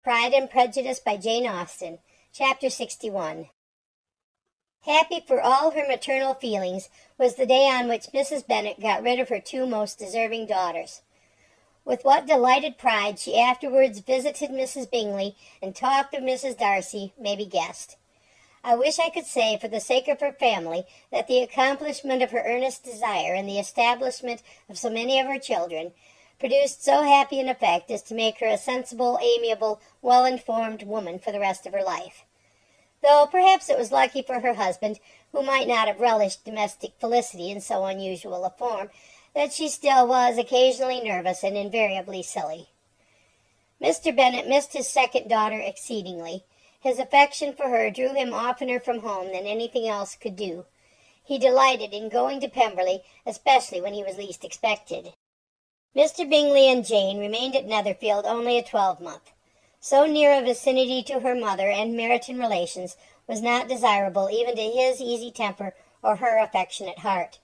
Pride and Prejudice by Jane Austen, Chapter 61. Happy for all her maternal feelings was the day on which Mrs. Bennet got rid of her two most deserving daughters. With what delighted pride she afterwards visited Mrs. Bingley and talked of Mrs. Darcy may be guessed. I wish I could say, for the sake of her family, that the accomplishment of her earnest desire and the establishment of so many of her children produced so happy an effect as to make her a sensible, amiable, well-informed woman for the rest of her life. Though perhaps it was lucky for her husband, who might not have relished domestic felicity in so unusual a form, that she still was occasionally nervous and invariably silly. Mr. Bennet missed his second daughter exceedingly. His affection for her drew him oftener from home than anything else could do. He delighted in going to Pemberley, especially when he was least expected. Mr. Bingley and Jane remained at Netherfield only a 12-month. So near a vicinity to her mother and Meryton relations was not desirable even to his easy temper or her affectionate heart.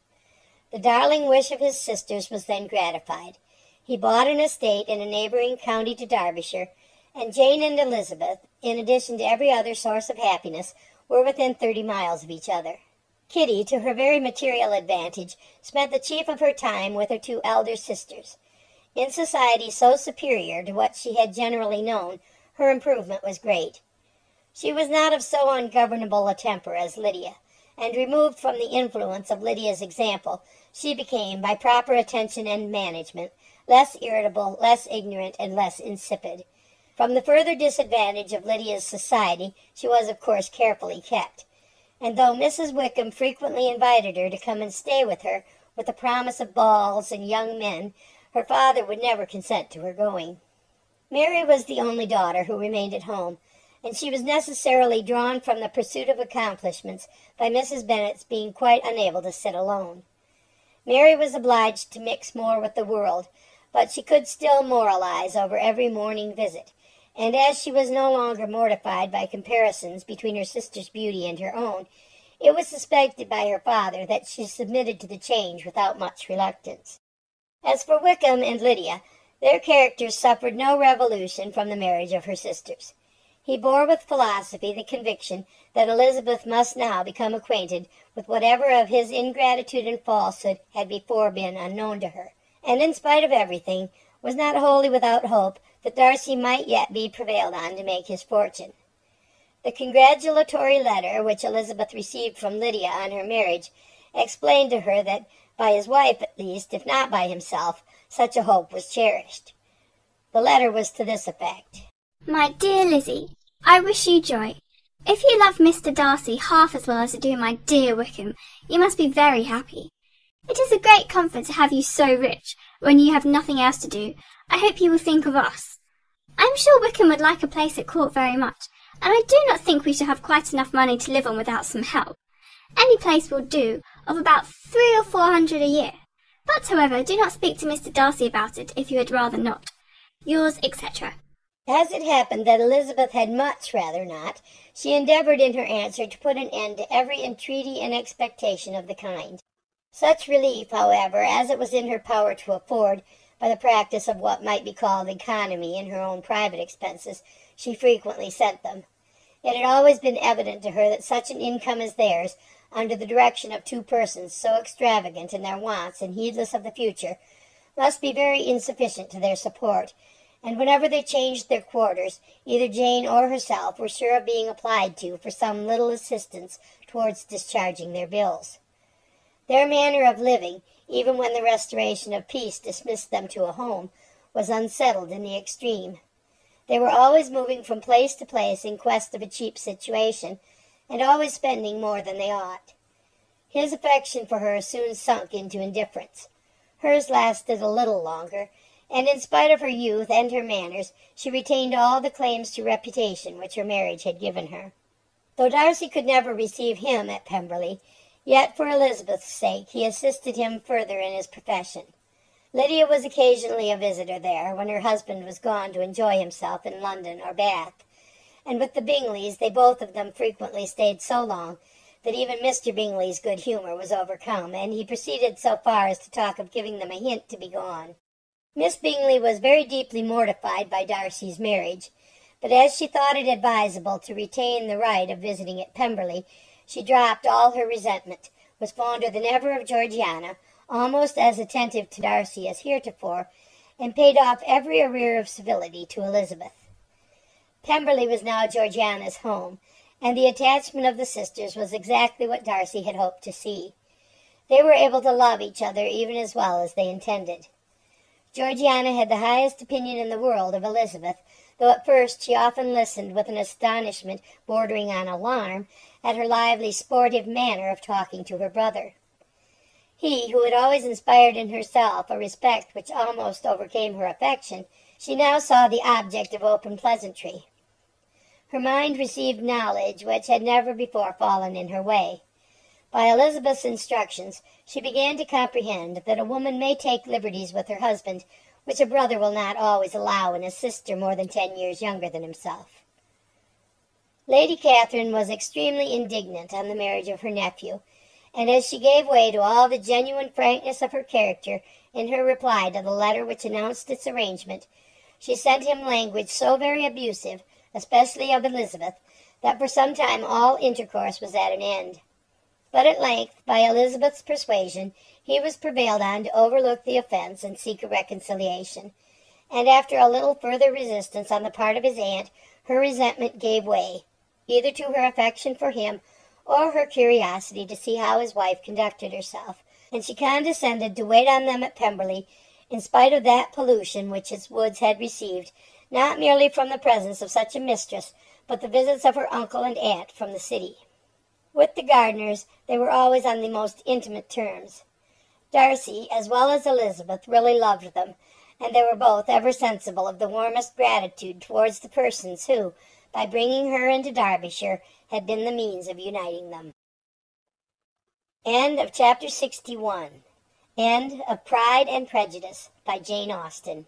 The darling wish of his sisters was then gratified. He bought an estate in a neighbouring county to Derbyshire, and Jane and Elizabeth, in addition to every other source of happiness, were within 30 miles of each other. Kitty, to her very material advantage, spent the chief of her time with her two elder sisters. In society so superior to what she had generally known, her improvement was great. She was not of so ungovernable a temper as Lydia, and removed from the influence of Lydia's example, she became, by proper attention and management, less irritable, less ignorant, and less insipid. From the further disadvantage of Lydia's society she was of course carefully kept, and though Mrs. Wickham frequently invited her to come and stay with her, with the promise of balls and young men, her father would never consent to her going. Mary was the only daughter who remained at home, and she was necessarily drawn from the pursuit of accomplishments by Mrs. Bennet's being quite unable to sit alone. Mary was obliged to mix more with the world, but she could still moralize over every morning visit, and as she was no longer mortified by comparisons between her sister's beauty and her own, it was suspected by her father that she submitted to the change without much reluctance. As for Wickham and Lydia, their characters suffered no revolution from the marriage of her sisters. He bore with philosophy the conviction that Elizabeth must now become acquainted with whatever of his ingratitude and falsehood had before been unknown to her, and in spite of everything, was not wholly without hope that Darcy might yet be prevailed on to make his fortune. The congratulatory letter which Elizabeth received from Lydia on her marriage explained to her that, by his wife at least, if not by himself, such a hope was cherished. The letter was to this effect. My dear Lizzie, I wish you joy. If you love Mr. Darcy half as well as you do my dear Wickham, you must be very happy. It is a great comfort to have you so rich, when you have nothing else to do. I hope you will think of us. I am sure Wickham would like a place at court very much, and I do not think we shall have quite enough money to live on without some help. Any place will do, of about 300 or 400 a year. But, however, do not speak to Mr. Darcy about it if you had rather not. Yours, etc. As it happened that Elizabeth had much rather not, she endeavoured in her answer to put an end to every entreaty and expectation of the kind. Such relief, however, as it was in her power to afford, by the practice of what might be called economy in her own private expenses, she frequently sent them. It had always been evident to her that such an income as theirs, under the direction of two persons so extravagant in their wants and heedless of the future, must be very insufficient to their support, and whenever they changed their quarters, either Jane or herself were sure of being applied to for some little assistance towards discharging their bills. Their manner of living, even when the restoration of peace dismissed them to a home, was unsettled in the extreme. They were always moving from place to place in quest of a cheap situation, and always spending more than they ought. His affection for her soon sunk into indifference. Hers lasted a little longer, and in spite of her youth and her manners, she retained all the claims to reputation which her marriage had given her. Though Darcy could never receive him at Pemberley, yet for Elizabeth's sake he assisted him further in his profession. Lydia was occasionally a visitor there, when her husband was gone to enjoy himself in London or Bath, and with the Bingleys they both of them frequently stayed so long that even Mr. Bingley's good humour was overcome, and he proceeded so far as to talk of giving them a hint to be gone. Miss Bingley was very deeply mortified by Darcy's marriage, but as she thought it advisable to retain the right of visiting at Pemberley, she dropped all her resentment, was fonder than ever of Georgiana, almost as attentive to Darcy as heretofore, and paid off every arrear of civility to Elizabeth. Pemberley was now Georgiana's home, and the attachment of the sisters was exactly what Darcy had hoped to see. They were able to love each other even as well as they intended. Georgiana had the highest opinion in the world of Elizabeth, though at first she often listened with an astonishment bordering on alarm at her lively, sportive manner of talking to her brother. He, who had always inspired in herself a respect which almost overcame her affection, she now saw the object of open pleasantry. Her mind received knowledge which had never before fallen in her way. By Elizabeth's instructions, she began to comprehend that a woman may take liberties with her husband which a brother will not always allow in a sister more than 10 years younger than himself. Lady Catherine was extremely indignant on the marriage of her nephew, and as she gave way to all the genuine frankness of her character in her reply to the letter which announced its arrangement, she sent him language so very abusive, especially of Elizabeth, that for some time all intercourse was at an end. But at length, by Elizabeth's persuasion, he was prevailed on to overlook the offense and seek a reconciliation, and after a little further resistance on the part of his aunt, her resentment gave way, either to her affection for him or her curiosity to see how his wife conducted herself, and she condescended to wait on them at Pemberley, in spite of that pollution which its woods had received, not merely from the presence of such a mistress, but the visits of her uncle and aunt from the city. With the Gardiners they were always on the most intimate terms. Darcy, as well as Elizabeth, really loved them, and they were both ever sensible of the warmest gratitude towards the persons who, by bringing her into Derbyshire, had been the means of uniting them. End of chapter 61. End of Pride and Prejudice by Jane Austen.